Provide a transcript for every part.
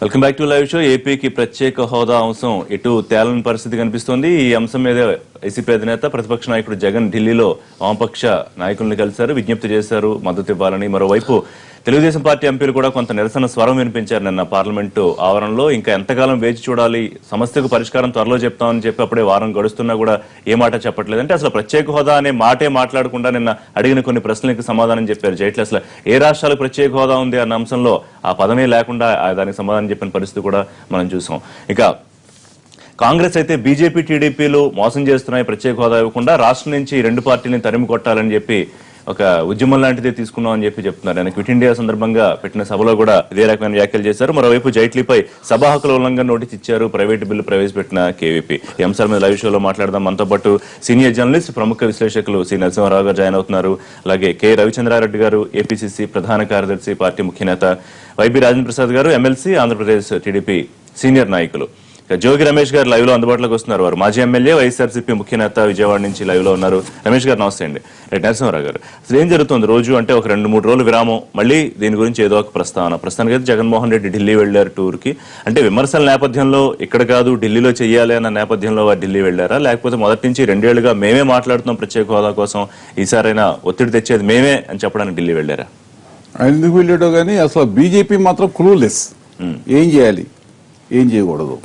Welcome back to live show. ఏపీకి ప్రత్యేక హోదా అంశం ఎటు తేలని పరిస్థితి కనిపిస్తోంది. ఈ అంశం మీద వైసీపీ అధినేత ప్రతిపక్ష నాయకుడు జగన్ ఢిల్లీలో వామపక్ష నాయకులను కలిశారు, విజ్ఞప్తి చేశారు మద్దతు ఇవ్వాలని. మరోవైపు తెలుగుదేశం పార్టీ ఎంపీలు కూడా కొంత నిరసన స్వరం వినిపించారు నిన్న పార్లమెంటు ఆవరణలో. ఇంకా ఎంతకాలం వేచి చూడాలి, సమస్యకు పరిష్కారం త్వరలో చెప్తామని చెప్పి అప్పుడే వారం గడుస్తున్నా కూడా ఏ మాట చెప్పట్లేదు. అంటే అసలు ప్రత్యేక హోదా అనే మాటే మాట్లాడకుండా నిన్న అడిగిన కొన్ని ప్రశ్నలకు సమాధానం చెప్పారు జైట్లీ. అసలు ఏ రాష్ట్రాలకు ప్రత్యేక హోదా ఉంది అన్న అంశంలో ఆ పదమే లేకుండా దానికి సమాధానం చెప్పిన పరిస్థితి కూడా మనం చూసాం. ఇక కాంగ్రెస్ అయితే బీజేపీ టీడీపీలు మోసం చేస్తున్నాయి, ప్రత్యేక హోదా ఇవ్వకుండా రాష్ట్రం నుంచి రెండు పార్టీలను తరిమి కొట్టాలని చెప్పి ఒక ఉద్యమం లాంటిదే తీసుకున్నామని చెప్పి చెప్తున్నారు. ఆయన క్విట్ ఇండియా సందర్భంగా పెట్టిన సభలో కూడా ఇదే రకమైన వ్యాఖ్యలు చేశారు. మరోవైపు జైట్లీపై సభా హక్కుల ఉల్లంఘన నోటీస్ ఇచ్చారు ప్రైవేటు బిల్లు ప్రవేశపెట్టిన కేవీపీ. ఈ అంశాల మీద లైవ్ షోలో మాట్లాడదాం. మనతో పాటు సీనియర్ జర్నలిస్ట్, ప్రముఖ విశ్లేషకులు సి నరసింహారావు గారు జాయిన్ అవుతున్నారు. అలాగే కె రవిచంద్రారెడ్డి గారు, ఏపీసీసీ ప్రధాన కార్యదర్శి, పార్టీ ముఖ్యనేత, వైబీ రాజేంద్ర ప్రసాద్ గారు, ఎమ్మెల్సీ, ఆంధ్రప్రదేశ్ టీడీపీ సీనియర్ నాయకులు. జోగి రమేష్ గారు లైవ్ లో అందుబాటులోకి వస్తున్నారు. వారు మాజీ ఎమ్మెల్యే, వైఎస్ఆర్సీపీ ముఖ్యనేత, విజయవాడ నుంచి లైవ్ లో ఉన్నారు. రమేష్ గారు నమస్తే అండి. నరసింహారావు గారు, అసలు ఏం జరుగుతుంది రోజు అంటే ఒక 2-3 రోజులు విరామం, మళ్ళీ దీని గురించి ఏదో ఒక ప్రస్తుతానికి అయితే జగన్మోహన్ రెడ్డి ఢిల్లీ వెళ్లారు టూర్ కి. అంటే విమర్శల నేపథ్యంలో ఇక్కడ కాదు ఢిల్లీలో చెయ్యాలి అన్న నేపథ్యంలో వారు ఢిల్లీ వెళ్లారా, లేకపోతే మొదటి నుంచి 2 ఏళ్లుగా మేమే మాట్లాడుతున్నాం ప్రత్యేక హోదా కోసం, ఈసారైనా ఒత్తిడి తెచ్చేది మేమే అని చెప్పడానికి ఢిల్లీ వెళ్లారా? ఎందుకు వెళ్ళాడో కానీ అసలు బీజేపీ మాత్రం క్లూలెస్. ఏం చేయాలి, ఏం చేయకూడదు.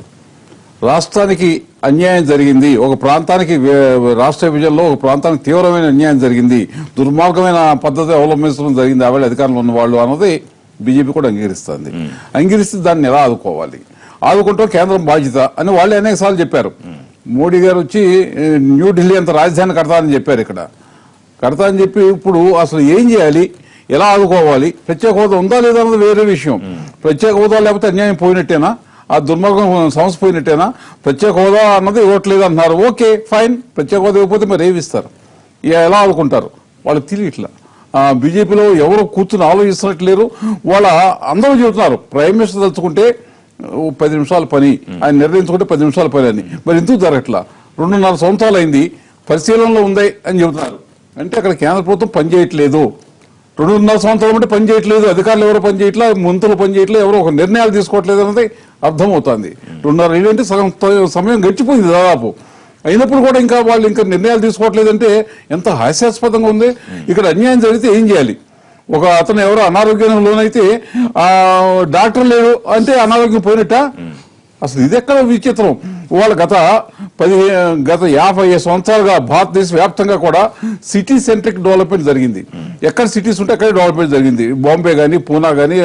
రాష్ట్రానికి అన్యాయం జరిగింది, ఒక ప్రాంతానికి రాష్ట్ర విభజనలో ఒక ప్రాంతానికి తీవ్రమైన అన్యాయం జరిగింది, దుర్మార్గమైన పద్ధతి అవలంబించడం జరిగింది ఆవేళ అధికారంలో ఉన్న వాళ్ళు అన్నది బీజేపీ కూడా అంగీకరిస్తుంది. అంగీకరిస్తే దాన్ని ఎలా ఆదుకోవాలి, ఆదుకుంటాం కేంద్రం బాధ్యత అని వాళ్ళే అనేక సార్లు చెప్పారు. మోడీ గారు వచ్చి న్యూఢిల్లీ అంత రాజధాని కడతానని చెప్పారు. ఇక్కడ కడతానని చెప్పి ఇప్పుడు అసలు ఏం చేయాలి, ఎలా ఆదుకోవాలి, ప్రత్యేక హోదా ఉందా లేదా అన్నది వేరే విషయం. ప్రత్యేక హోదా లేకపోతే అన్యాయం పోయినట్టేనా, ఆ దుర్మార్గం సమస్య పోయినట్టేనా? ప్రత్యేక హోదా అన్నది ఇవ్వట్లేదు అంటున్నారు, ఓకే ఫైన్. ప్రత్యేక హోదా ఇవ్వకపోతే మరి ఏమిస్తారు, ఎలా ఆదుకుంటారు వాళ్ళకి తెలియట్లా. బీజేపీలో ఎవరు కూర్చుని ఆలోచిస్తున్నట్లేరు. వాళ్ళ అందరూ చెబుతున్నారు ప్రైమ్ మినిస్టర్ తలుచుకుంటే 10 నిమిషాల పని, ఆయన నిర్ణయించుకుంటే 10 నిమిషాల పని అని. మరి ఎందుకు జరగట్లా? 2.5 సంవత్సరాలు అయింది, పరిశీలనలో ఉంది అని చెబుతున్నారు. అంటే అక్కడ కేంద్ర ప్రభుత్వం పనిచేయట్లేదు. 2.5 సంవత్సరాలు అంటే పని చేయట్లేదు, అధికారులు ఎవరో పని చేయట్లేదు, మంత్రులు పని చేయట్లేదు, ఎవరో ఒక నిర్ణయాలు తీసుకోవట్లేదు అన్నది అర్థమవుతుంది. 2.5 ఏళ్ళు అంటే సగం సమయం గడిచిపోయింది దాదాపు. అయినప్పుడు కూడా ఇంకా వాళ్ళు ఇంకా నిర్ణయాలు తీసుకోవట్లేదంటే ఎంత హాస్యాస్పదంగా ఉంది. ఇక్కడ అన్యాయం జరిగితే ఏం చేయాలి? ఒక అతను ఎవరో అనారోగ్యం లోనైతే డాక్టర్ లేడు అంటే అనారోగ్యం పోయినట్ట. అసలు ఇది ఎక్కడ విచిత్రం. వాళ్ళ గత 50 సంవత్సరాలుగా భారతదేశ వ్యాప్తంగా కూడా సిటీ సెంట్రిక్ డెవలప్మెంట్ జరిగింది. ఎక్కడ సిటీస్ ఉంటే అక్కడే డెవలప్మెంట్ జరిగింది. బాంబే కానీ, పూనా కానీ,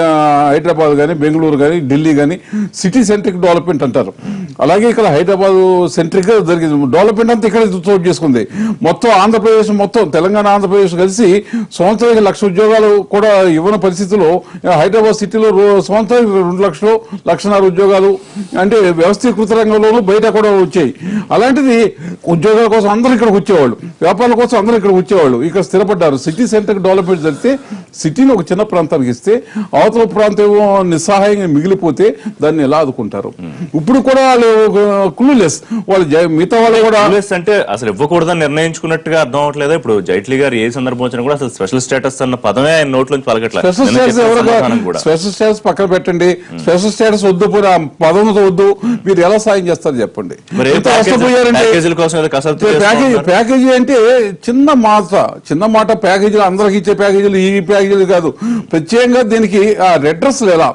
హైదరాబాద్ కానీ, బెంగళూరు కానీ, ఢిల్లీ కానీ సిటీ సెంట్రిక్ డెవలప్మెంట్ అంటారు. అలాగే ఇక్కడ హైదరాబాద్ సెంట్రిక్ గా జరిగింది. డెవలప్మెంట్ అంతా ఇక్కడ చోటు చేసుకుంది. మొత్తం ఆంధ్రప్రదేశ్, మొత్తం తెలంగాణ, ఆంధ్రప్రదేశ్ కలిసి సంవత్సరానికి 1,00,000 ఉద్యోగాలు కూడా ఇవ్వని పరిస్థితుల్లో హైదరాబాద్ సిటీలో సంవత్సరానికి 2 లక్షలు, 1,50,000 ఉద్యోగాలు అంటే వ్యవస్థీకృత రంగంలోనూ బయట కూడా వచ్చాయి. అలాంటిది ఉద్యోగాల కోసం అందరూ ఇక్కడికి వచ్చేవాళ్ళు, వ్యాపారాల కోసం అందరూ ఇక్కడికి వచ్చేవాళ్ళు, ఇక్కడ స్థిరపడ్డారు. సిటీ సెంటర్ డెవలప్మెంట్ జరిగితే సిటీని ఒక చిన్న ప్రాంతానికి ఇస్తే అవతల ప్రాంతం నిస్సహాయంగా మిగిలిపోతే దాన్ని ఎలా ఆదుకుంటారు? ఇప్పుడు కూడా వాళ్ళు క్లూలెస్. వాళ్ళు మిగతా వాళ్ళు కూడా అంటే అసలు ఇవ్వకూడదని నిర్ణయించుకున్నట్టుగా అర్థం అవట్లేదు. ఇప్పుడు జైట్లీ గారు ఏ సందర్భం వచ్చినా కూడా అసలు స్పెషల్ స్టేటస్ అన్న పదమే ఆయన నోట్లోంచి పలకట్లేదు. స్పెషల్ స్టేటస్ పక్కన పెట్టండి, స్పెషల్ స్టేటస్ వద్దు, పదవులతో వద్దు, మీరు ఎలా సాయం చేస్తారు చెప్పండి. ప్యాకేజీ అంటే చిన్న మాట. ప్యాకేజీలు అందరికి ఇచ్చే ప్యాకేజీలు ఈ ప్యాకేజీలు కాదు. ప్రత్యేకంగా దీనికి రెడ్రెస్ ఎలా,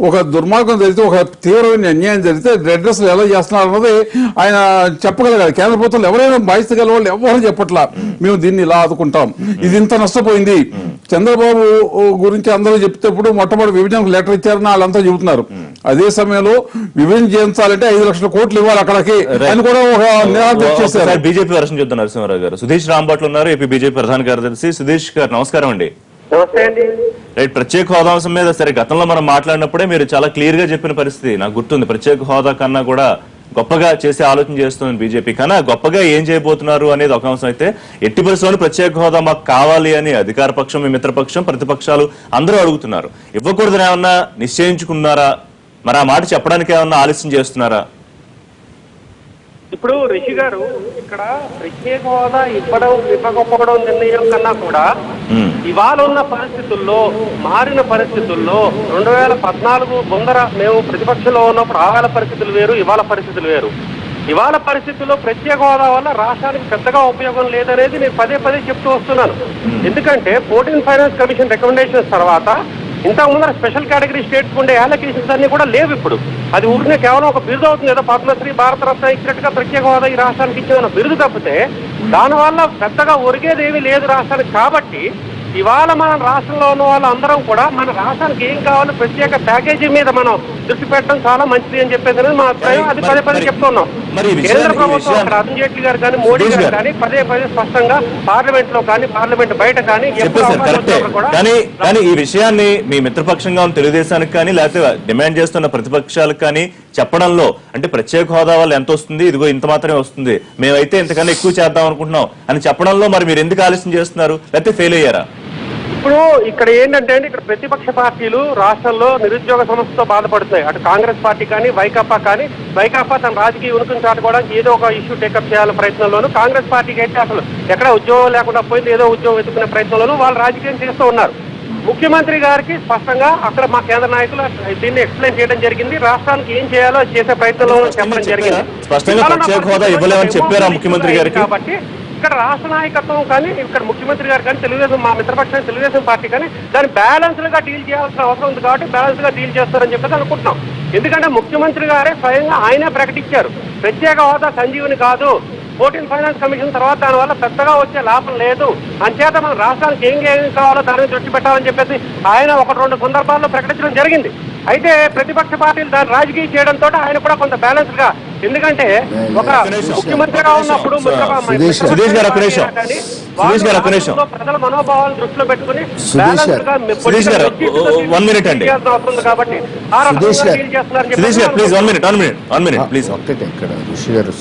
ఒక దుర్మార్గం జరిగితే, ఒక తీవ్రమైన అన్యాయం జరిగితే రెడ్రెస్ ఎలా చేస్తున్నారు అన్నది ఆయన చెప్పగలగాలి. కేంద్ర ప్రభుత్వం ఎవరైనా బాధ్యత గల వాళ్ళు ఎవరు చెప్పట్లా, మేము దీన్ని ఇలా ఆదుకుంటాం, ఇది ఇంత నష్టపోయింది. చంద్రబాబు గురించి అందరూ చెప్తేప్పుడు మొట్టమొదటి విభజనకు లెటర్ ఇచ్చారని వాళ్ళంతా చెబుతున్నారు. అదే సమయంలో విభజన చేయించాలంటే 5 లక్షల కోట్లు ఇవ్వాలి అక్కడికి అని కూడా ఒక నిరాదరణ చేశారు. బీజేపీ వర్షం చూద్దాం. నరసింహారావు గారు, సుధీష్ రాంబాట్లు ఉన్నారు, ఏపీ బీజేపీ ప్రధాన కార్యదర్శి. సుధీష్ గారు నమస్కారం అండి. రైట్, ప్రత్యేక హోదా అంశం మీద సరే గతంలో మనం మాట్లాడినప్పుడే మీరు చాలా క్లియర్ గా చెప్పిన పరిస్థితి నాకు గుర్తుంది. ప్రత్యేక హోదా కన్నా కూడా గొప్పగా చేసే ఆలోచన చేస్తుంది బీజేపీ, కానీ గొప్పగా ఏం చేయబోతున్నారు అనేది ఒక అంశం అయితే, ఎట్టి పరిస్థితుల్లో ప్రత్యేక హోదా మాకు కావాలి అని అధికార పక్షం, మిత్రపక్షం, ప్రతిపక్షాలు అందరూ అడుగుతున్నారు. ఇవ్వకూడదని ఏమన్నా నిశ్చయించుకున్నారా? మరి ఆ మాట చెప్పడానికి ఏమన్నా ఆలస్యం చేస్తున్నారా? ఇప్పుడు రిషి గారు, ఇక్కడ ప్రత్యేక హోదా ఇవ్వకపోవడం నిర్ణయం కన్నా కూడా ఇవాళ ఉన్న పరిస్థితుల్లో, మారిన పరిస్థితుల్లో 2014 ముందర మేము ప్రతిపక్షంలో ఉన్నప్పుడు ఆవేళ పరిస్థితులు వేరు, ఇవాళ పరిస్థితులు వేరు. ఇవాళ పరిస్థితుల్లో ప్రత్యేక హోదా వల్ల రాష్ట్రానికి పెద్దగా ఉపయోగం లేదనేది నేను పదే పదే చెప్తూ వస్తున్నాను. ఎందుకంటే 14 ఫైనాన్స్ కమిషన్ రికమెండేషన్స్ తర్వాత ఇంతకు ముందర స్పెషల్ కేటగిరీ స్టేట్స్ ఉండే అలొకేషన్స్ అన్ని కూడా లేవు. ఇప్పుడు అది ఊరినే కేవలం ఒక బిరుదు అవుతుంది. ఏదో పద్మశ్రీ, భారతరత్న ఇచ్చినట్టుగా ప్రత్యేక హోదా ఈ రాష్ట్రానికి ఇచ్చిన బిరుదు తప్పితే దానివల్ల పెద్దగా ఒరిగేదేమీ లేదు రాష్ట్రానికి. కాబట్టి ఇవాళ మన రాష్ట్రంలో ఉన్న వాళ్ళందరం కూడా మన రాష్ట్రానికి ఏం కావాలో ప్రత్యేక ప్యాకేజీ మీద మనం దృష్టి పెట్టడం చాలా మంచిది అని చెప్పేసి మా అభిప్రాయం. అది పదే పదే చెప్తున్నాం. కేంద్ర ప్రభుత్వం అక్కడ అరుణ్ జైట్లీ గారు కానీ, మోడీ గారు కానీ పదే పదే స్పష్టంగా పార్లమెంట్ లో కానీ, పార్లమెంట్ బయట కానీ కానీ ఈ విషయాన్ని మీ మిత్రపక్షంగా ఉన్న తెలుగుదేశానికి కానీ లేకపోతే డిమాండ్ చేస్తున్న ప్రతిపక్షాలకు కానీ చెప్పడంలో, అంటే ప్రత్యేక హోదా వల్ల ఎంత వస్తుంది, ఇదిగో ఇంత మాత్రమే వస్తుంది, మేమైతే ఇంతకన్నా ఎక్కువ చేద్దాం అనుకుంటున్నాం అని చెప్పడంలో మరి మీరు ఎందుకు ఆలస్యం చేస్తున్నారు, లేకపోతే ఫెయిల్ అయ్యారా? ఇప్పుడు ఇక్కడ ఏంటంటే ఇక్కడ ప్రతిపక్ష పార్టీలు రాష్ట్రంలో నిరుద్యోగ సమస్యతో బాధపడుతున్నాయి. అటు కాంగ్రెస్ పార్టీ కానీ, వైకాపా కానీ, వైకాపా తన రాజకీయ ఉనికిని చాటుకోవడానికి ఏదో ఒక ఇష్యూ టేకప్ చేయాలనే ప్రయత్నంలోనూ, కాంగ్రెస్ పార్టీకి అయితే అసలు ఎక్కడ ఉద్యోగం లేకుండా పోయింది, ఏదో ఉద్యోగం వెతుకునే ప్రయత్నంలోనూ వాళ్ళు రాజకీయం చేస్తూ ఉన్నారు. ముఖ్యమంత్రి గారికి స్పష్టంగా అక్కడ మా కేంద్ర నాయకులు దీన్ని ఎక్స్ప్లెయిన్ చేయడం జరిగింది. రాష్ట్రానికి ఏం చేయాలో చేసే ప్రయత్నంలో చెప్పడం జరిగింది. కాబట్టి ఇక్కడ రాష్ట్ర నాయకత్వం కానీ, ఇక్కడ ముఖ్యమంత్రి గారు కానీ, తెలుగుదేశం మా మిత్రపక్షం తెలుగుదేశం పార్టీ కానీ దాన్ని బ్యాలెన్స్ గా డీల్ చేయాల్సిన అవసరం ఉంది. కాబట్టి బ్యాలెన్స్ గా డీల్ చేస్తారని చెప్పేసి అనుకుంటున్నాం. ఎందుకంటే ముఖ్యమంత్రి గారే స్వయంగా ఆయనే ప్రకటించారు, ప్రత్యేక హోదా సంజీవుని కాదు, 14 ఫైనాన్స్ కమిషన్ తర్వాత దానివల్ల పెద్దగా వచ్చే లాభం లేదు, అంచేత మన రాష్ట్రానికి ఏం కావాలో దాని మీద దృష్టి పెట్టాలని చెప్పేసి ఆయన 1-2 సందర్భాల్లో ప్రకటించడం జరిగింది. అయితే ప్రతిపక్ష పార్టీలు దాన్ని రాజకీయం చేయడంతో ఆయన కూడా కొంత బ్యాలెన్స్ గా, ఎందుకంటే ఒక ముఖ్యమంత్రిగా ఉన్నప్పుడు ప్రజల మనోభావాలను దృష్టిలో పెట్టుకుని బ్యాలెన్స్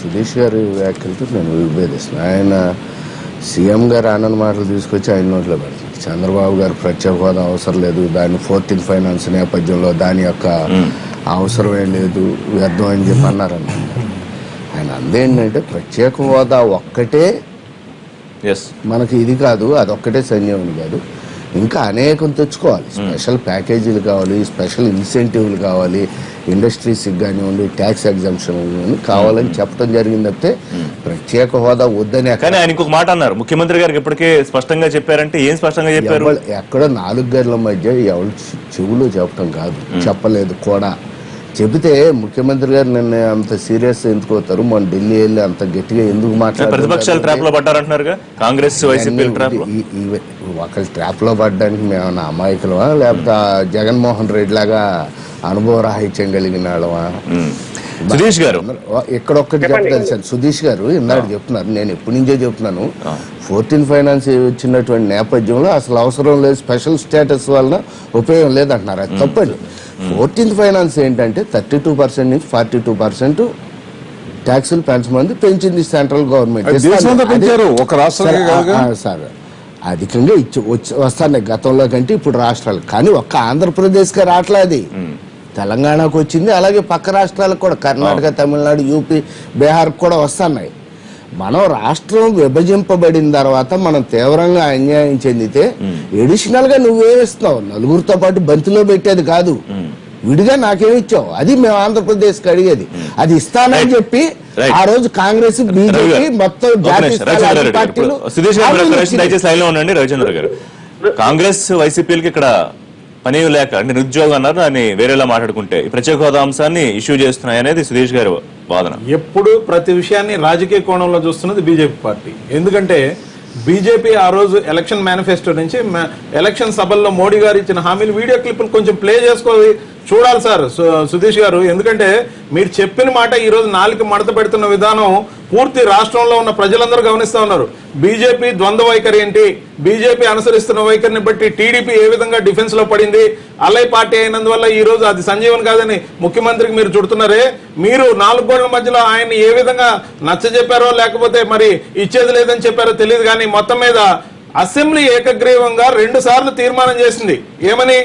సుధీష్ గారు వ్యాఖ్యలతో నేను విభేదిస్తున్నాను. ఆయన సీఎం గారు ఆనంద్ మాటలు తీసుకొచ్చి ఆయన నోట్లో పెడతారు. చంద్రబాబు గారు ప్రత్యేక హోదా అవసరం లేదు, దాన్ని 14 ఫైనాన్స్ నేపథ్యంలో దాని యొక్క అవసరమే లేదు, వ్యర్థం అని చెప్పి అన్నారన్న. ఆయన అందేంటంటే ప్రత్యేక హోదా ఒక్కటే మనకి ఇది కాదు, అదొక్కటే సంజీవని కాదు, ఇంకా అనేకం తెచ్చుకోవాలి. స్పెషల్ ప్యాకేజీలు కావాలి, స్పెషల్ ఇన్సెంటివ్లు కావాలి, ఇండస్ట్రీస్కి కానివ్వండి, ట్యాక్స్ ఎగ్జామ్షన్ కావాలని చెప్పడం జరిగింది తప్పితే ప్రత్యేక హోదా వద్దని. కానీ ఆయన ఇంకొక మాట అన్నారు, ముఖ్యమంత్రి గారికి ఇప్పటికే స్పష్టంగా చెప్పారంటే ఏం స్పష్టంగా చెప్పారు? ఎక్కడో 4 గంటల మధ్య ఎవరు చెవులు చెప్పడం కాదు, చెప్పలేదు కూడా. చెబితే ముఖ్యమంత్రి గారు నిన్న అంత సీరియస్ ఎందుకు అవుతారు, మన ఢిల్లీ వెళ్ళి అంత గట్టిగా ఎందుకు మాట్లాడారు? ప్రతిపక్షాలు ట్రాప్ లో పడ్డారంటున్నారు, కాంగ్రెస్ వైసీపీ ట్రాప్ లో. ఒకళ్ళు ట్రాప్ లో పడ్డానికి మేమన్నా అమాయకులమా, లేకపోతే జగన్మోహన్ రెడ్డి లాగా అనుభవ రాహిత్యం కలిగిన వాళ్ళమా? సుధీష్ గారు ఇక్కడ ఒక్కటి చెప్పాలి. సుధీష్ గారు ఇందాక చెప్తున్నారు, నేను ఎప్పటి నుంచో చెప్తున్నాను, 14 ఫైనాన్స్ వచ్చినటువంటి నేపథ్యంలో అసలు అవసరం లేదు, స్పెషల్ స్టేటస్ వలన ఉపయోగం లేదంటున్నారు. అది తప్పండి. 14th ఫైనాన్స్ ఏంటంటే 32% నుంచి 42% ట్యాక్సులు పెంచమంది పెంచింది సెంట్రల్ గవర్నమెంట్. సార్ అధికంగా వస్తున్నాయి గతంలో కంటే ఇప్పుడు రాష్ట్రాలు, కానీ ఒక్క ఆంధ్రప్రదేశ్కి రావట్లే, అది తెలంగాణకు వచ్చింది, అలాగే పక్క రాష్ట్రాలకు కూడా కర్ణాటక, తమిళనాడు, యూపీ, బీహార్ కూడా వస్తున్నాయి. మనం రాష్ట్రం విభజింపబడిన తర్వాత మనం తీవ్రంగా అన్యాయం చెందితే ఎడిషనల్ గా నువ్వేమిస్తున్నావు, నలుగురితో పాటు బంతిలో పెట్టేది కాదు, విడిగా నాకేమిచ్చావు, అది మేము ఆంధ్రప్రదేశ్ కి అడిగేది. అది ఇస్తానని చెప్పి ఆ రోజు కాంగ్రెస్, బీజేపీ మొత్తం పార్టీలు. దయచేసి లైన్ లో ఉండండి. రవిచంద్ర గారు, కాంగ్రెస్ వైసీపీలకి ఇక్కడ పని లేక అంటే నిరుద్యోగం అన్నారు, దాన్ని వేరేలా మాట్లాడుకుంటే ఈ ప్రత్యేక హోదా అంశాన్ని ఇష్యూ చేస్తున్నాయి అనేది సుధీష్ గారి వాదన. ఎప్పుడు ప్రతి విషయాన్ని రాజకీయ కోణంలో చూస్తున్నది బీజేపీ పార్టీ. ఎందుకంటే బీజేపీ ఆ రోజు ఎలక్షన్ మేనిఫెస్టో నుంచి ఎలక్షన్ సభల్లో మోడీ గారు ఇచ్చిన హామీలు వీడియో క్లిప్పులు కొంచెం ప్లే చేసుకోవాలి, చూడాలి సార్ సుధీష్ గారు. ఎందుకంటే మీరు చెప్పిన మాట ఈ రోజు నాలుగు మడత పెడుతున్న విధానం పూర్తి రాష్ట్రంలో ఉన్న ప్రజలందరూ గమనిస్తా ఉన్నారు. బీజేపీ ద్వంద్వ వైఖరి ఏంటి, బీజేపీ అనుసరిస్తున్న వైఖరిని బట్టి టీడీపీ ఏ విధంగా డిఫెన్స్ లో పడింది, అలై పార్టీ అయినందువల్ల ఈ రోజు అది సంజీవన్ కాదని ముఖ్యమంత్రికి మీరు చుడుతున్నారే. మీరు 4 గోడల మధ్యలో ఆయన్ని ఏ విధంగా నచ్చజెప్పారో లేకపోతే మరి ఇచ్చేది లేదని చెప్పారో తెలియదు, కానీ మొత్తం మీద అసెంబ్లీ ఏకగ్రీవంగా 2 సార్లు తీర్మానం చేసింది. ఏమని?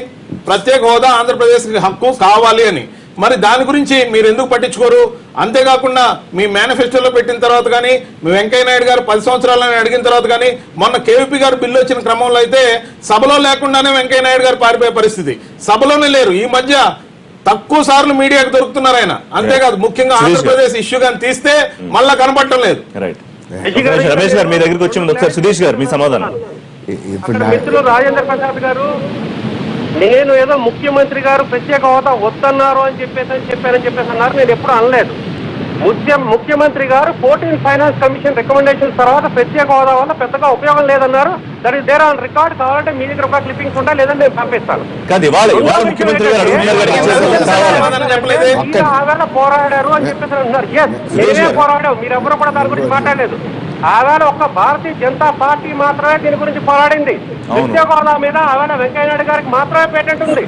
ప్రత్యేక హోదా ఆంధ్రప్రదేశ్ హక్కు కావాలి అని. మరి దాని గురించి మీరు ఎందుకు పట్టించుకోరు? అంతేకాకుండా మీ మేనిఫెస్టోలో పెట్టిన తర్వాత కానీ మీ వెంకయ్య నాయుడు గారు 10 సంవత్సరాలని అడిగిన తర్వాత కానీ మొన్న కేవీపీ గారు బిల్లు వచ్చిన క్రమంలో అయితే సభలో లేకుండానే వెంకయ్య నాయుడు గారు పారిపోయే పరిస్థితి, సభలోనే లేరు. ఈ మధ్య తక్కువ సార్లు మీడియాకు దొరుకుతున్నారు ఆయన. అంతేకాదు ముఖ్యంగా ఆంధ్రప్రదేశ్ ఇష్యూ కానీ తీస్తే మళ్ళా కనపడటం లేదు. రైట్. రమేష్ గారు మీ దగ్గరికి వచ్చే ముందు ఒకసారి సుధీష్ గారు మీ సమాధానం. ఇప్పుడు మిత్రులు రాజేంద్ర ప్రసాద్ గారు నేను ఏదో ముఖ్యమంత్రి గారు ప్రత్యేక హోదా వద్దన్నారు అని చెప్పేసి అన్నారు. నేను ఎప్పుడు అనలేదు. ముఖ్యమంత్రి గారు 14 ఫైనాన్స్ కమిషన్ రికమెండేషన్స్ తర్వాత ప్రత్యేక హోదా వల్ల పెద్దగా ఉపయోగం లేదన్నారు. That is there on record. కావాలంటే మీ దగ్గర ఒక క్లిప్పింగ్స్ ఉంటాయి, లేదంటే నేను పంపిస్తాను. ఆవేళ పోరాడారు అని చెప్పేసి అంటున్నారు. నేనే పోరాడాం, మీరెవరు కూడా దాని గురించి మాట్లాడలేదు. ఆవేళ ఒక్క భారతీయ జనతా పార్టీ మాత్రమే దీని గురించి పోరాడింది. ప్రత్యేక హోదా మీద ఆవేళ వెంకయ్య నాయుడు గారికి మాత్రమే పేటెంట్ ఉంది.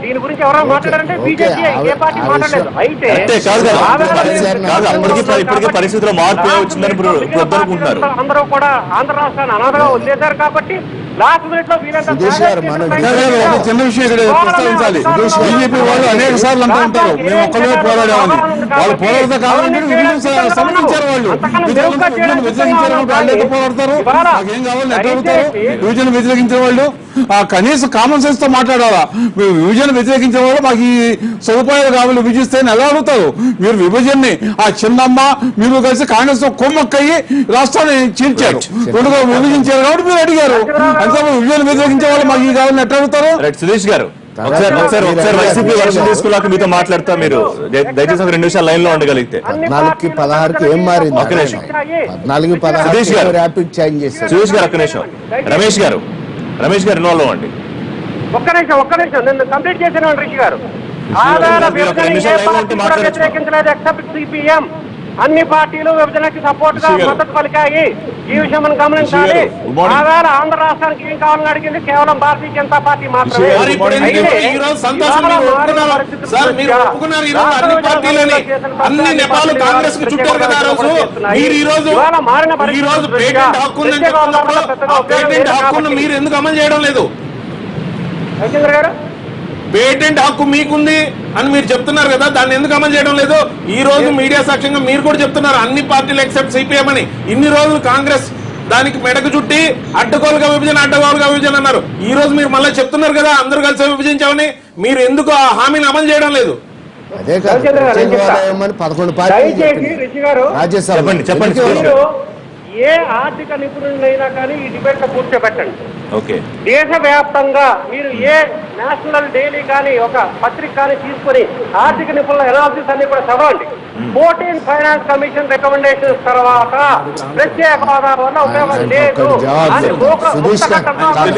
దీని గురించి ఎవరైనా మాట్లాడారంటే బీజేపీ ఏ పార్టీ మాట్లాడలేదు. అయితే పరిస్థితుల్లో మార్పు వచ్చిందని అందరూ కూడా ఆంధ్ర రాష్ట్రాన్ని అనాథగా వదిలేశారు కాబట్టి లాస్ట్ మినిట్ లో చిన్న విషయం ఇక్కడ ప్రస్తావించాలి. బీజేపీ వాళ్ళు అనేక సార్లు అంటూ ఉంటారు మేము ఒక్కడే పోరాడామని. వాళ్ళు పోరాడతా కావాలంటే సమర్థించారు. వాళ్ళు విభజన వ్యతిరేకించారు, వాళ్ళు పోరాడతారు. మాకేం కావాలని ఎట్లా అడుగుతారు? విభజన వ్యతిరేకించిన వాళ్ళు కనీసం కామన్ సెన్స్ తో మాట్లాడాలా? మీరు విభజన వ్యతిరేకించిన వాళ్ళు మాకు ఈ సదుపాయాలు కావాలి విభజిస్తే ఎలా అడుగుతారు? మీరు విభజనని ఆ చిన్నమ్మ మీరు కలిసి కాంగ్రెస్ తో కొమ్మక్కయ్యి రాష్ట్రాన్ని చీల్చారు, రెండుగా విభజించారు కాబట్టి మీరు అడిగారు. అంతే విభజన వ్యతిరేకించే వాళ్ళు మాకు ఈ కావాలని ఎట్లా అడుగుతారు? సుధీష్ గారు ఒకసారి వైసీపీ వర్షం తీసుకున్నాక మీతో మాట్లాడతా. మీరు దయచేసి ఒక 2 నిమిషాలు లైన్ లో ఉండగలిగితే. 14కి 16కి ఏం మారింది? ఒక్క నిమిషం. 14కి 16 ర్యాపిడ్ చేంజ్ చేశారు. సుధీష్ గారు ఒక్క నిమిషం. రమేష్ గారు ఇన్వాల్వ్ అవ్వండి. ఒక్క నిమిషం నేను కంప్లీట్ చేసిన రిషి గారు. వ్యతిరేకించలేదు ఎక్సెప్ట్ సిపిఎం. అన్ని పార్టీలు విభజనకి సపోర్ట్ గా మద్దతు పలికాయి. ఈ విషయం మనం గమనించాలి. ఆవేళ ఆంధ్ర రాష్ట్రానికి ఏం కావాలని అడిగింది కేవలం భారతీయ జనతా పార్టీ మాత్రమే. మీరు ఎందుకు అమలు చేయడం లేదు? రవిచంద్ర గారు పేటెంట్ హక్కు మీకుంది అని మీరు చెప్తున్నారు కదా, దాన్ని ఎందుకు అమలు చేయడం లేదు? ఈ రోజు మీడియా సాక్ష్యంగా మీరు కూడా చెప్తున్నారు అన్ని పార్టీలు ఎక్సెప్ట్ సిపిఎం అని. ఇన్ని రోజులు కాంగ్రెస్ దానికి మెడకు చుట్టి అడ్డగోలుగా విభజన అన్నారు. ఈ రోజు మీరు మళ్ళీ చెప్తున్నారు కదా అందరూ కలిసి విభజించామని. మీరు ఎందుకు ఆ హామీని అమలు చేయడం లేదు? అదే కాదు 11 పార్టీలు చెప్పండి. ఏ ఆర్థిక నిపుణులైనా కానీ ఈ డిబేట్ లో కూర్చోబెట్టండి. ఓకే. దేశవ్యాప్తంగా మీరు ఏ నేషనల్ డైలీ కానీ ఒక పత్రిక కానీ తీసుకుని ఆర్థిక నిపుణుల ఎనాలిసిస్ అన్ని కూడా చదవండి. 14 ఫైనాన్స్ కమిషన్ రికమెండేషన్స్ తర్వాత ప్రత్యేక హోదా వల్ల ఉపయోగం లేదు అని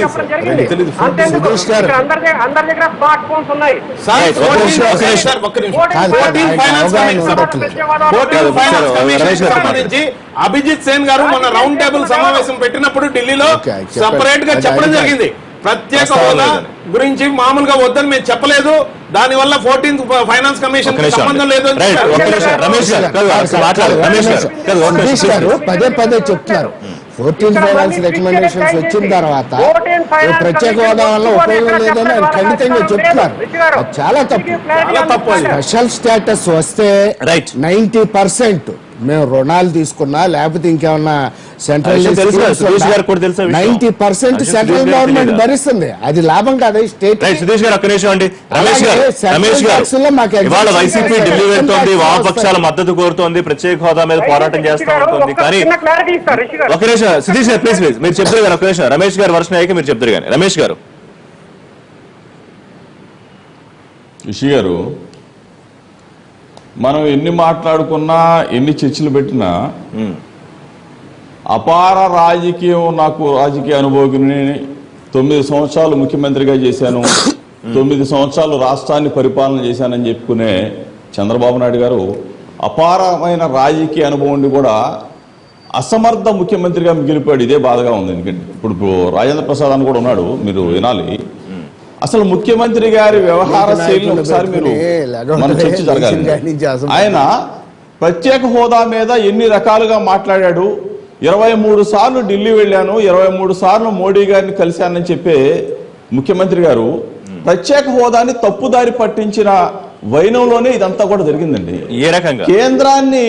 చెప్పడం జరిగింది. అంతేందుకు అందరి దగ్గర స్మార్ట్ ఫోన్స్ ఉన్నాయి. అభిజిత్ సేన్ గారు మన రౌండ్ టేబుల్ సమావేశం పెట్టినప్పుడు ఢిల్లీలో సెపరేట్ గా చెప్పడం జరిగింది. ప్రత్యేక హోదా గురించి మామూలుగా వద్దని మేము చెప్పలేదు, దాని వల్ల 14th ఫైనాన్స్ కమిషన్ సంబంధం లేదు. పదే చెప్తున్నారు 14 ఫైనాన్స్ రికమెండేషన్స్ వచ్చిన తర్వాత ప్రత్యేక హోదా వల్ల ఉపయోగం లేదని ఆయన ఖండితంగా చెప్తున్నారు. చాలా తప్పు. స్పెషల్ స్టేటస్ వస్తే 90% మేము రుణాలు తీసుకున్నా లేకపోతే ఇంకేమన్నా సెంట్రల్ 90% సెంట్రల్ గవర్నమెంట్ భరిస్తుంది. అది లాభం కాదా స్టేట్? సుధీష్ గారు ఒక్క నిమిషం అండి. రమేష్ గారు ఇవాళ వైసీపీ ఢిల్లీ వెళ్తోంది, వామపక్షాల మద్దతు కోరుతోంది, ప్రత్యేక హోదా మీద పోరాటం చేస్తా ఉంటుంది. కానీ ఒక నిమిషం సుధీష్ గారు ప్లీజ్ మీరు చెప్తారు గారు. ఒక నిమిషం రమేష్ గారు వర్షం అయ్యాక మీరు చెప్తారు కానీ. రమేష్ గారు రిషి గారు మనం ఎన్ని మాట్లాడుకున్నా ఎన్ని చర్చలు పెట్టినా అపార నాకు రాజకీయ అనుభవం. 9 సంవత్సరాలు ముఖ్యమంత్రిగా చేశాను, 9 సంవత్సరాలు రాష్ట్రాన్ని పరిపాలన చేశానని చెప్పుకునే చంద్రబాబు నాయుడు గారు అపారమైన రాజకీయ అనుభవం ఉండి కూడా అసమర్థ ముఖ్యమంత్రిగా మిగిలిపోయాడు. ఇదే బాధగా ఉంది. ఎందుకంటే ఇప్పుడు రాజేంద్ర ప్రసాద్ అని కూడా ఉన్నాడు, మీరు వినాలి. అసలు ముఖ్యమంత్రి గారి వ్యవహార శైలిని ఒకసారి మీరు మన చర్చ జరగాలి. ఆయన ప్రత్యేక హోదా మీద ఎన్ని రకాలుగా మాట్లాడాడు. 23 సార్లు ఢిల్లీ వెళ్ళాను, 23 సార్లు మోడీ గారిని కలిశానని చెప్పే ముఖ్యమంత్రి గారు ప్రత్యేక హోదాని తప్పుదారి పట్టించిన వైనంలోనే ఇదంతా కూడా జరిగిందండి. ఏ రకంగా? కేంద్రాన్ని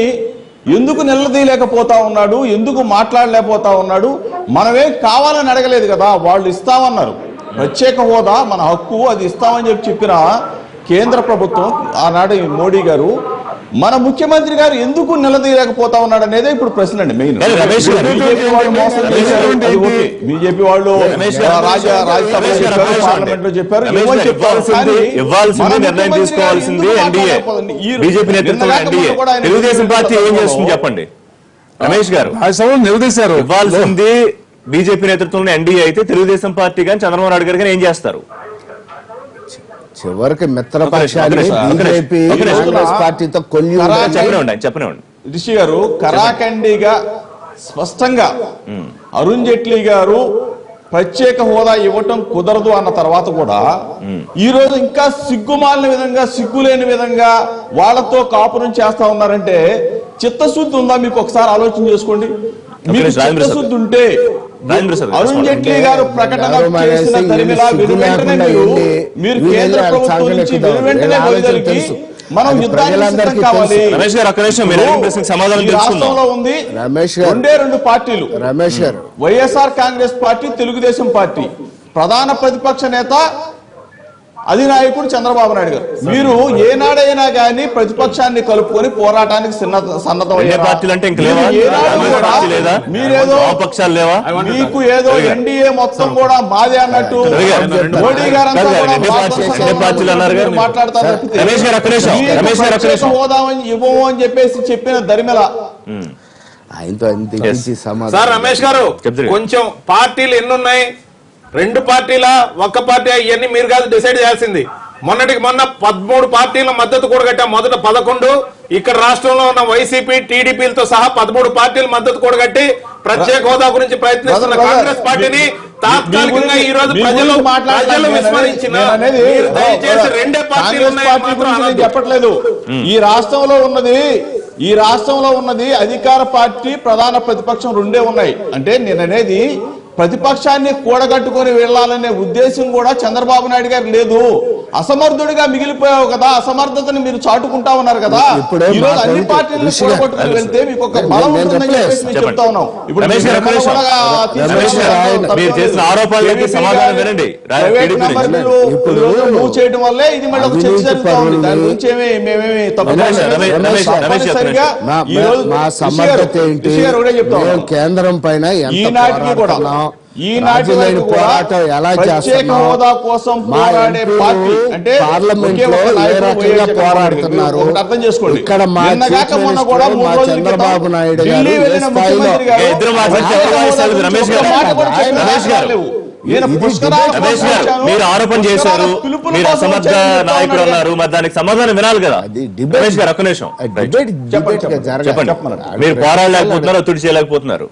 ఎందుకు నిలదీయలేకపోతా ఉన్నాడు, ఎందుకు మాట్లాడలేకపోతా ఉన్నాడు? మనమేం కావాలని అడగలేదు కదా, వాళ్ళు ఇస్తామన్నారు. ప్రత్యేక హోదా మన హక్కు, అది ఇస్తామని చెప్పిన కేంద్ర ప్రభుత్వం ఆనాడు మోడీ గారు, మన ముఖ్యమంత్రి గారు ఎందుకు నిలదీయలేకపోతా ఉన్నాడు అనేది ఇప్పుడు ప్రశ్న అండి. మెయిన్ బీజేపీ వాళ్ళు మోసం చేశారు, అది ఓకే. బీజేపీ వాళ్ళు రాజ్యసభలో చెప్పారు, పార్లమెంట్ లో చెప్పారు, ఏమని చెప్పారు, కానీ ఇవ్వాల్సింది, నిర్ణయం తీసుకోవాల్సింది ఎన్డీఏ, బీజేపీ నేతృత్వంలో ఎన్డీఏ. తెలుగుదేశం పార్టీ ఏం చేస్తుంది చెప్పండి రమేష్ గారు? రాజ్యసభలో నిలదీశారు. ఇవ్వాల్సింది బీజేపీ నేతృత్వంలో ఎన్డీఏ అయితే తెలుగుదేశం పార్టీ కానీ చంద్రబాబు నాయుడు గారు కానీ ఏం చేస్తారు? చివరికి మిత్రపక్షాన్ని బీజేపీ కాంగ్రెస్ పార్టీతో చెప్పనివ్వండి. రిషి గారు కరాఖండిగా స్పష్టంగా అరుణ్ జైట్లీ గారు ప్రత్యేక హోదా ఇవ్వటం కుదరదు అన్న తర్వాత కూడా ఈ రోజు ఇంకా సిగ్గుమాలిన విధంగా, సిగ్గులేని విధంగా వాళ్ళతో కాపురం చేస్తా ఉన్నారంటే చిత్తశుద్ధి ఉందా మీకు? ఒకసారి ఆలోచన చేసుకోండి. మీకు చిత్తశుద్ధి ఉంటే అరుణ్ జైట్లీ గారు ప్రకటన చేసిన తరిమిలా వెనువెంటనే మీరు కేంద్ర ప్రభుత్వం నుంచి వెనువెంటనే బయలుదేరి మనం యుద్ధానికి సిద్ధం కావాలి. రమేష్ గారు ఒక్క నిమిషం, మీరు అడిగిన ప్రశ్నకు సమాధానం రాష్ట్రంలో ఉంది రెండు పార్టీలు, రమేష్ గారు, వైఎస్ఆర్ కాంగ్రెస్ పార్టీ, తెలుగుదేశం పార్టీ. ప్రధాన ప్రతిపక్ష నేత అధినాయకుడు చంద్రబాబు నాయుడు గారు. మీరు ఏనాడైనా గానీ ప్రతిపక్షాన్ని కలుపుకొని పోరాటానికి మీరేదో పక్షాలు లేవా? మీకు ఏదో ఎన్డీఏ మొత్తం కూడా మాదే అన్నట్టు మోడీ గారు మాట్లాడతారు. హోదా ఇవ్వము అని చెప్పేసి చెప్పిన దరిమెల ఆయనతో సార్. రమేష్ గారు, కొంచెం పార్టీలు ఎన్నున్నాయి? రెండు పార్టీల, ఒక్క పార్టీ, ఇవన్నీ మీరు కాదు డిసైడ్ చేయాల్సింది. మొన్నటికి మొన్న 13 పార్టీల మద్దతు కూడగట్టాం. మొదట 11, ఇక్కడ రాష్ట్రంలో ఉన్న వైసీపీ, టీడీపీలతో సహా 13 పార్టీల మద్దతు కూడగట్టి ప్రత్యేక హోదా గురించి ప్రయత్నిస్తున్న కాంగ్రెస్ పార్టీని తాత్కాలికంగా ఈ రోజు ప్రజలు విస్మరించిన దయచేసి రెండే పార్టీలు చెప్పట్లేదు. ఈ రాష్ట్రంలో ఉన్నది అధికార పార్టీ, ప్రధాన ప్రతిపక్షం రెండే ఉన్నాయి. అంటే నేననేది ప్రతిపక్షాన్ని కూడగట్టుకుని వెళ్లాలనే ఉద్దేశం కూడా చంద్రబాబు నాయుడు గారు లేదు. అసమర్థుడిగా మిగిలిపోయావు కదా, అసమర్థతని మీరు చాటుకుంటా ఉన్నారు కదా. ఈ రోజు అన్ని పార్టీలను కూడగట్టుకుని వెళ్తే మీకు ఒక బలం ఉంటుందని చెప్పేసి మేము చెప్తా ఉన్నాం. ఇప్పుడు మూవ్ చేయడం వల్లే ఇది మళ్ళీ ఒక చర్చ జరుగుతా ఉంది. దాని గురించి మేమేమి తప్పనిసరిగా ఈ రోజు చెప్తాం. కేంద్రం పైన ఈనాటికి కూడా పోరాటం ఎలా ప్రత్యేక హోదా కోసం పోరాడే పార్టీ అంటే పోరాడుతున్నారు అర్థం చేసుకోండి. ఇక్కడ మొన్న కూడా చంద్రబాబు నాయుడు మీరు ఆరోపణ చేశారు, మీరు అసమర్థ నాయకుడు అన్నారు, మరి దానికి సమాధానం వినాలి కదా. రమేష్ గారు ఒక్క నిమిషం చెప్పండి. మీరు పోరాడలేకపోతున్నారు, ఒత్తిడి చేయలేకపోతున్నారు.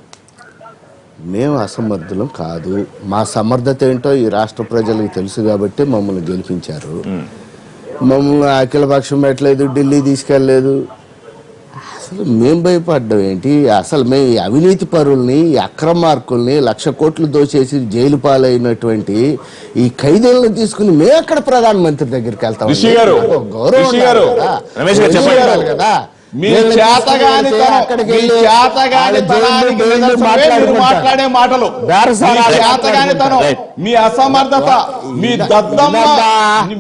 మేము అసమర్థులం కాదు. మా సమర్థత ఏంటో ఈ రాష్ట్ర ప్రజలకు తెలుసు కాబట్టి మమ్మల్ని గెలిపించారు. మమ్మల్ని అఖిలపక్షం పెట్టలేదు, ఢిల్లీ తీసుకెళ్ళలేదు. అసలు మేము భయపడ్డం ఏంటి? అసలు మేము అవినీతి పరుల్ని, అక్రమార్కుల్ని 1,00,000 కోట్లు దోచేసి జైలు పాలైనటువంటి ఈ ఖైదీలను తీసుకుని మేము ఎక్కడ ప్రధానమంత్రి దగ్గరికి వెళ్తాం? గౌరవం కదా. మాట్లాడే మాటలు చేతగానితనం, మీ అసమర్థత, మీ దద్దమ్మ.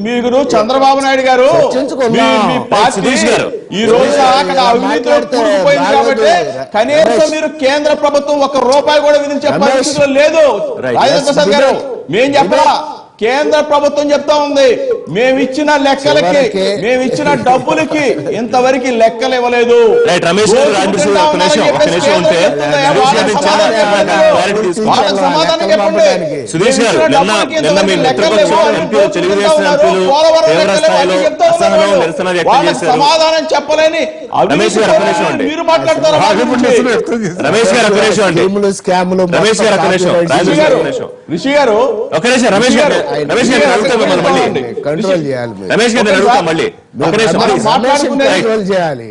మీరు చంద్రబాబు నాయుడు గారు మీ పార్టీ ఈ రోజు అక్కడ అవినీతిలో కూరుకుపోయింది కాబట్టి కనీసం మీరు కేంద్ర ప్రభుత్వం ₹1 కూడా విధించే పరిస్థితిలో లేదు. రాజేంద్ర ప్రసాద్ గారు, మేం చెప్పరా? కేంద్ర ప్రభుత్వం చెప్తా ఉంది, మేమిచ్చిన లెక్కలకి, మేమిచ్చిన డబ్బులకి ఇంతవరకు లెక్కలు ఇవ్వలేదు. సమాధానం చెప్పలేని మీరు మాట్లాడతారు. రిషి గారు, రమేష్ గారు కంట్రోల్ చేయాలి. రమేష్ గారు అడుగుతాం మళ్ళీ. కంట్రోల్ చేయాలి.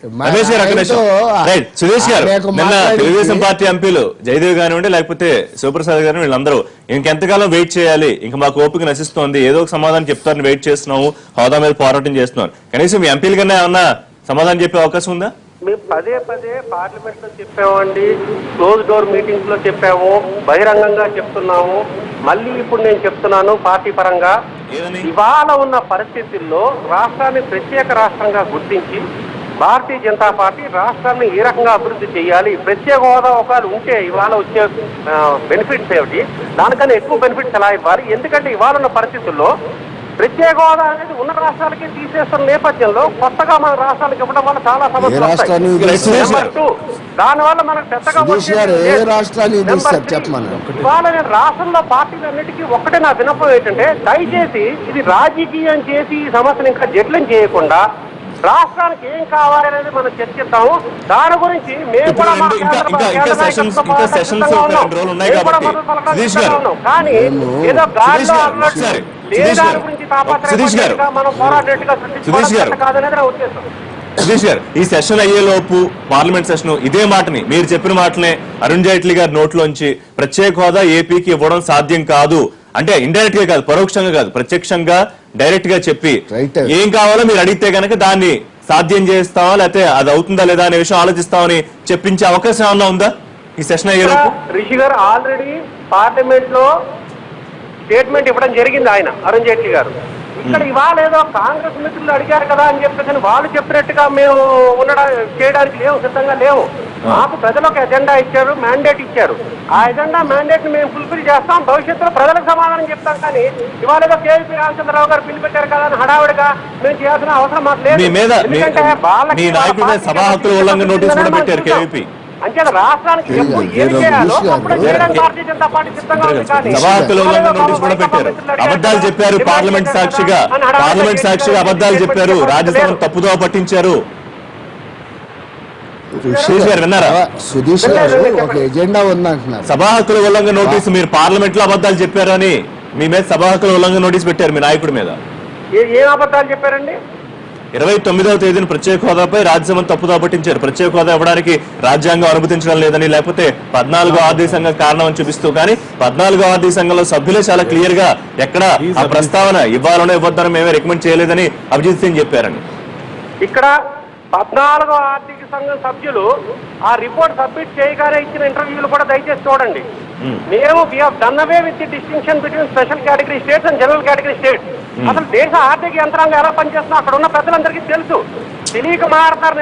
రమేష్ గారు, ఒక్క నిమిషం. రైట్, సురేష్ గారు, నిన్న తెలుగుదేశం పార్టీ ఎంపీలు జయదేవ్ కానివ్వండి లేకపోతే శివప్రసాద్ గారు వీళ్ళందరూ ఇంకెంతకాలం వెయిట్ చేయాలి, ఇంకా మాకు ఓపిక నశిస్తోంది, ఏదో ఒక సమాధానం చెప్తారని వెయిట్ చేస్తున్నాము, హోదా మీద పోరాటం చేస్తున్నాం, కనీసం మీ ఎంపీల కన్నా ఏమన్నా సమాధానం చెప్పే అవకాశం ఉందా? మేము పదే పదే పార్లమెంట్ లో చెప్పామండి, క్లోజ్ డోర్ మీటింగ్స్ లో చెప్పాము, బహిరంగంగా చెప్తున్నాము, మళ్ళీ ఇప్పుడు నేను చెప్తున్నాను పార్టీ పరంగా. ఇవాళ ఉన్న పరిస్థితుల్లో రాష్ట్రాన్ని ప్రత్యేక రాష్ట్రంగా గుర్తించి భారతీయ జనతా పార్టీ రాష్ట్రాన్ని ఏ రకంగా అభివృద్ధి చేయాలి, ప్రత్యేక హోదా ఒకవేళ ఉంటే ఇవాళ వచ్చే బెనిఫిట్స్ ఏమిటి, దానికన్నా ఎక్కువ బెనిఫిట్స్ ఎలా ఇవ్వాలి, ఎందుకంటే ఇవాళ ఉన్న పరిస్థితుల్లో ప్రత్యేక హోదా అనేది ఉన్న రాష్ట్రాలకి తీసేస్తున్న నేపథ్యంలో కొత్తగా మన రాష్ట్రాలకు ఇవ్వడం వల్ల చాలా సమస్యలు వస్తాయి. దానివల్ల మనకు పెద్దగా ఇవాళ నేను రాష్ట్రంలో పార్టీలన్నిటికీ ఒక్కటే నా విన్నపం ఏంటంటే, దయచేసి ఇది రాజకీయం చేసి ఈ సమస్యను ఇంకా జటిలం చేయకుండా రాష్ట్రానికి ఏం కావాలనేది మనం చర్చిస్తాము. దాని గురించి మేము కూడా కానీ ఏదో గాలిలో దాని గురించి తాపత్రయంగా మనం పోరాటట్టుగా కాదనేది నా ఉద్దేశం. సుధీష్ గారు, ఈ సెషన్ అయ్యేలోపు పార్లమెంట్ సెషన్ ఇదే మాటని మీరు చెప్పిన మాటనే అరుణ్ జైట్లీ గారి నోట్లోంచి ప్రత్యేక హోదా ఏపీకి ఇవ్వడం సాధ్యం కాదు అంటే ఇండైరెక్ట్ గా కాదు, పరోక్షంగా కాదు, ప్రత్యక్షంగా డైరెక్ట్ గా చెప్పి ఏం కావాలో మీరు అడిగితే కనుక దాన్ని సాధ్యం చేస్తావా లేకపోతే అది అవుతుందా లేదా అనే విషయం ఆలోచిస్తామని చెప్పించే అవకాశం ఏమన్నా ఉందా ఈ సెషన్ అయ్యేలోపు? రిషి గారు ఆల్రెడీ పార్లమెంట్ లో స్టేట్మెంట్ ఇవ్వడం జరిగింది ఆయన, అరుణ్ జైట్లీ గారు. ఇక్కడ ఇవాళ ఏదో కాంగ్రెస్ మిత్రులు అడిగారు కదా అని చెప్పేసి వాళ్ళు చెప్పినట్టుగా మేము చేయడానికి లేవు, సిద్ధంగా లేవు. మాకు ప్రజలు ఒక ఎజెండా ఇచ్చారు, మ్యాండేట్ ఇచ్చారు. ఆ ఎజెండా మ్యాండేట్ ని మేము ఫుల్ఫిల్ చేస్తాం, భవిష్యత్తులో ప్రజలకు సమాధానం చెప్తాం. కానీ ఇవాళ ఏదో కేవీపీ రామచంద్రరావు గారు పిల్లి పెట్టారు కదా అని హడావుడిగా మేము చేయాల్సిన అవసరం మాకు లేదు. అంటే రాష్ట్రానికి ఏం చేయాలో అప్పుడు చేయడానికి భారతీయ జనతా పార్టీ సిద్ధంగా ఉంది. కానీ అబద్ధాలు చెప్పారు, పార్లమెంట్ సాక్షిగా అబద్ధాలు చెప్పారు, రాజ్యసభ తప్పుదోవ పట్టించారు. సుధీష్ గారు విన్నారా? సుధీష్ గారు ఒక ఎజెండా ఉందంటున్నారు. సభా హక్కుల ఉల్లంఘన నోటీసు మీరు పార్లమెంట్ లో అబద్ధాలు చెప్పారని మీ మీద సభా హక్కుల ఉల్లంఘన నోటీసు పెట్టారు మీ నాయకుడి మీద. ఏం అబద్ధాలు చెప్పారండి? 29వ తేదీన ప్రత్యేక హోదాపై రాజ్యసభ తప్పుదోవ పట్టించారు. ప్రత్యేక హోదా ఇవ్వడానికి రాజ్యాంగం అనుమతించడం లేదని, లేకపోతే 14వ ఆర్థిక సంఘం కారణం అని చూపిస్తూ, కానీ 14వ ఆర్థిక సంఘంలో సభ్యులే చాలా క్లియర్ గా ఎక్కడ ఆ ప్రస్తావన ఇవ్వాలనో ఇవ్వద్దని మేమే రికమెండ్ చేయలేదని అభిజిత్ సింగ్ చెప్పారని. ఇక్కడ 14వ ఆర్థిక సంఘం సభ్యులు ఆ రిపోర్ట్ సబ్మిట్ చేయగానే ఇచ్చిన ఇంటర్వ్యూలు కూడా దయచేసి చూడండి. మేము done away with the distinction between special category states and general category states. అసలు దేశ ఆర్థిక యంత్రాంగం ఎలా పనిచేస్తుందో అక్కడ ఉన్న ప్రజలందరికీ తెలుసు. తెలియక మాట్లాడతారు.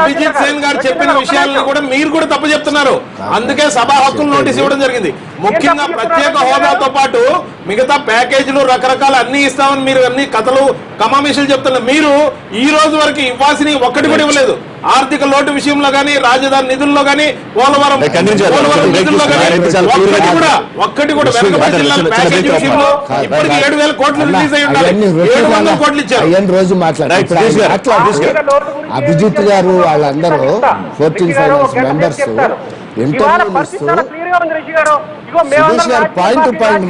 అభిజిత్ సేన్ గారు చెప్పిన విషయాలను కూడా మీరు కూడా తప్పు చెప్తున్నారు. అందుకే సభా హక్కులు నోటీస్ ఇవ్వడం జరిగింది. ముఖ్యంగా ప్రత్యేక హోదాతో పాటు మిగతా ప్యాకేజీలు రకరకాల అన్ని ఇస్తామని మీరు అన్ని కథలు కమామిషులు చెప్తున్నారు. మీరు ఈ రోజు వరకు ఇవ్వాల్సిన ఒక్కటి కూడా ఇవ్వలేదు. ఆర్థిక లోటు విషయంలో గానీ, రాజధాని నిధుల్లో గానీ, పోలవరం నిధుల్లో గానీ ఒక్కటి కూడా వెనకబడి జిల్లాల ప్యాకేజీ విషయంలో ఇప్పటికి 7,000 కోట్లు రిలీజ్ అయ్యి ఉండాలి. 700 కోట్లు ఇచ్చారు. రోజు అభిజిత్ గారు వాళ్ళందరూ 14 finance members interview point to point